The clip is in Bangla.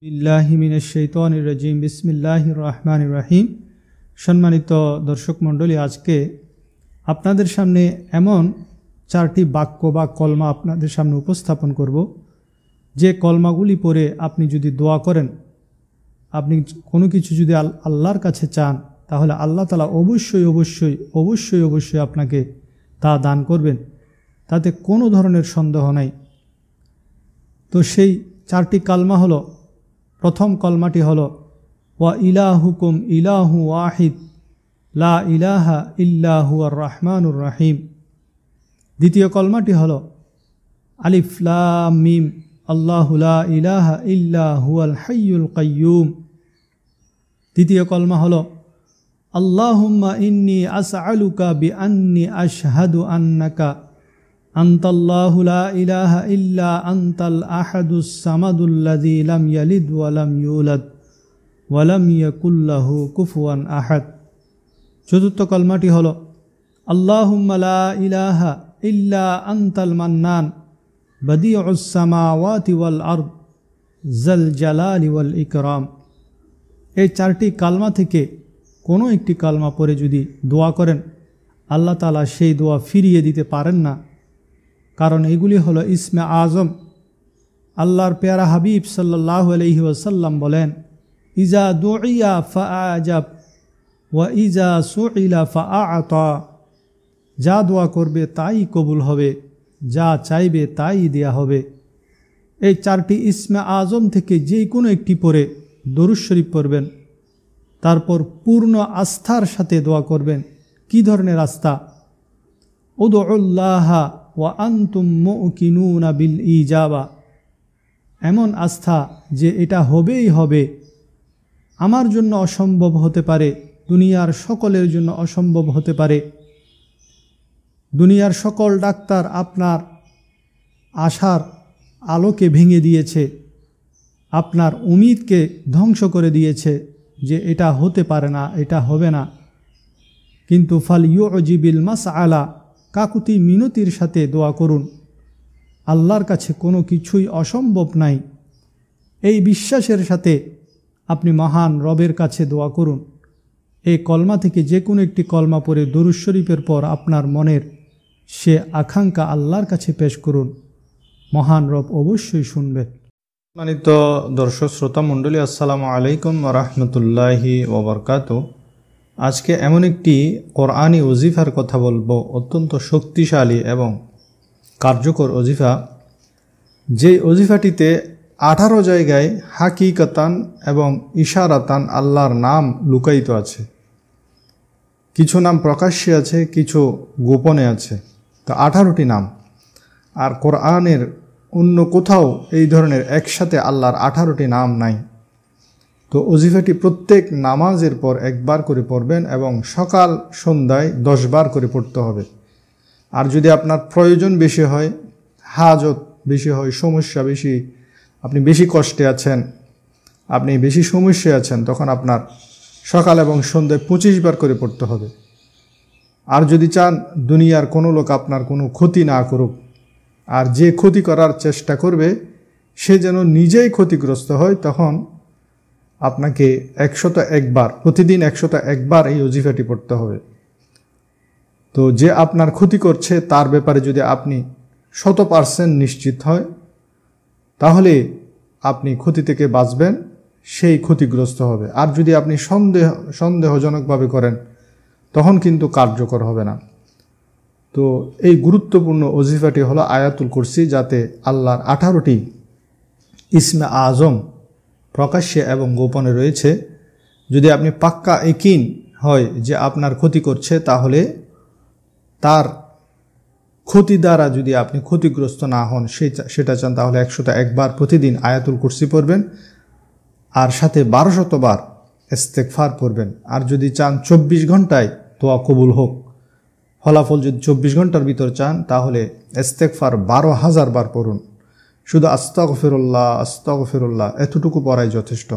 বিল্লাহি মিনাশ শাইতানির রাজিম বিসমিল্লাহির রহমানির রহিম। সম্মানিত দর্শক মণ্ডলী, আজকে আপনাদের সামনে এমন চারটি বাক্য বা কলমা আপনাদের সামনে উপস্থাপন করব, যে কলমাগুলি পড়ে আপনি যদি দোয়া করেন, আপনি কোনো কিছু যদি আল্লাহর কাছে চান, তাহলে আল্লাহ তাআলা অবশ্যই আপনাকে তা দান করবেন, তাতে কোনো ধরনের সন্দেহ নাই। তো সেই চারটি কালমা হলো, প্রথম কলমাটি হলো ওয়া ইলাহুকুম ইলাহু ওয়াহিদ লা ইলাহা ইল্লা হুয়ার রহমানুর রহিম। দ্বিতীয় কলমাটি হলো আলিফ লাম মিম আল্লাহু লা ইলাহা ইল্লা হুয়াল হাইয়ুল কাইয়্যুম। তৃতীয় কলমা হলো আল্লাহুম্মা ইন্নী আসআলুকা বিআন্নী আশহাদু আন্নাকা আনতাল্লাহু লা ইলাহা ইল্লা আনতাল আহাদুস সামাদুল্লাযী লাম ইয়ালিদ ওয়া লাম ইউলাদ ওয়া লাম ইয়াকুল লাহু কুফুয়ান আহাদ। চতুর্থ কলমাটি হলো আল্লাহুম্মা লা ইলাহা ইল্লা আনতাল মান্নান বাদিউস সামাওয়াতি ওয়াল আরদ যাল জালালি ওয়াল ইকরাম। এই চারটি কালমা থেকে কোনো একটি কালমা পড়ে যদি দোয়া করেন, আল্লাহ তাআলা সেই দোয়া ফিরিয়ে দিতে পারেন না, কারণ এগুলি হলো ইসমে আজম। আল্লাহর পেয়ারা হাবিব সাল্লাল্লাহু আলাইহি ওয়াসাল্লাম বলেন, ইজা দুইয়া ফাআজাব ওয়া ইজা সুইলা ফাআতা। যা দোয়া করবে তাই কবুল হবে, যা চাইবে তাই দেয়া হবে। এই চারটি ইসমে আজম থেকে যে কোনো একটি পড়ে দরুদ শরীফ পড়বেন, তারপর পূর্ণ আস্থার সাথে দোয়া করবেন। কি ধরনের আস্থা? উদউল্লাহা ওয়া আনতুম মুকিনুনা বিল ইজাবা। এমন আস্থা যে এটা হবেই হবে। আমার জন্য অসম্ভব হতে পারে, দুনিয়ার সকলের জন্য অসম্ভব হতে পারে। দুনিয়ার সকল ডাক্তার আপনার আশার আলোকে ভেঙে দিয়েছে, আপনার উম্মিদকে ধ্বংস করে দিয়েছে যে এটা হতে পারে না, এটা হবে না। কিন্তু ফাল ইউজিবিল মাসআলা, কাকুতি মিনতির সাথে দোয়া করুন। আল্লাহর কাছে কোনো কিছুই অসম্ভব নাই, এই বিশ্বাসের সাথে আপনি মহান রবের কাছে দোয়া করুন। এই কলমা থেকে যে কোনো একটি কলমা পড়ে দরুদ শরীফের পর আপনার মনের সে আকাঙ্ক্ষা আল্লাহর কাছে পেশ করুন, মহান রব অবশ্যই শুনবেন। সম্মানিত দর্শক শ্রোতা মণ্ডলী, আসসালামু আলাইকুম ওয়া রাহমাতুল্লাহি ওয়া বারাকাতুহু। আজকে এমন একটি কোরআনী ওজিফার কথা বলবো, অত্যন্ত শক্তিশালী এবং কার্যকর ওজিফা। যে ওজিফাটিতে 18 জায়গায় হাকিকাতান এবং ইশারাতান আল্লাহর নাম লুকায়িত আছে। কিছু নাম প্রকাশ্যে আছে, কিছু গোপনে আছে। তো 18টি নাম। আর কোরআনের অন্য কোথাও এই ধরনের একসাথে আল্লাহর 18টি নাম নাই। তো ওজিফাটি প্রত্যেক নামাজের পর একবার করে পড়বেন এবং সকাল সন্ধ্যায় 10 বার করে পড়তে হবে। আর যদি আপনার প্রয়োজন বেশি হয়, হাজত বেশি হয়, সমস্যা বেশি, আপনি বেশি কষ্টে আছেন, আপনি বেশি সমস্যায় আছেন, তখন আপনার সকাল এবং সন্ধ্যায় 25 বার করে পড়তে হবে। আর যদি চান দুনিয়ার কোনো লোক আপনার কোনো ক্ষতি না করুক, আর যে ক্ষতি করার চেষ্টা করবে সে যেন নিজেই ক্ষতিগ্রস্ত হয়, তখন আপনাকে 101 বার, প্রতিদিন 101 বার এই ওজিফাটি পড়তে হবে। তো যে আপনার ক্ষতি করছে তার ব্যাপারে যদি আপনি 100% নিশ্চিত হয়, তাহলে আপনি ক্ষতি থেকে বাঁচবেন, সেই ক্ষতিগ্রস্ত হবে। আর যদি আপনি সন্দেহজনকভাবে করেন, তখন কিন্তু কার্যকর হবে না। তো এই গুরুত্বপূর্ণ ওজিফাটি হলো আয়াতুল কুরসি, যাতে আল্লাহর 18টি ইসমে আজম প্রকাশ্যে এবং গোপনে রয়েছে। যদি আপনি পাক্কা ইয়াকিন হয় যে আপনার ক্ষতি করছে, তাহলে তার ক্ষতি দ্বারা যদি আপনি ক্ষতিগ্রস্ত না হন সেটা চান, তাহলে 101 বার প্রতিদিন আয়াতুল কুরসি পড়বেন, আর সাথে 1200 বার ইস্তেগফার পড়বেন। আর যদি চান 24 ঘন্টায় দোয়া কবুল হোক, ফলাফল যদি 24 ঘন্টার ভিতর চান, তাহলে ইস্তেগফার 12,000 বার পড়ুন। শুধু আস্তাগফিরুল্লাহ আস্তাগফিরুল্লাহ এতটুকু পড়াই যথেষ্ট।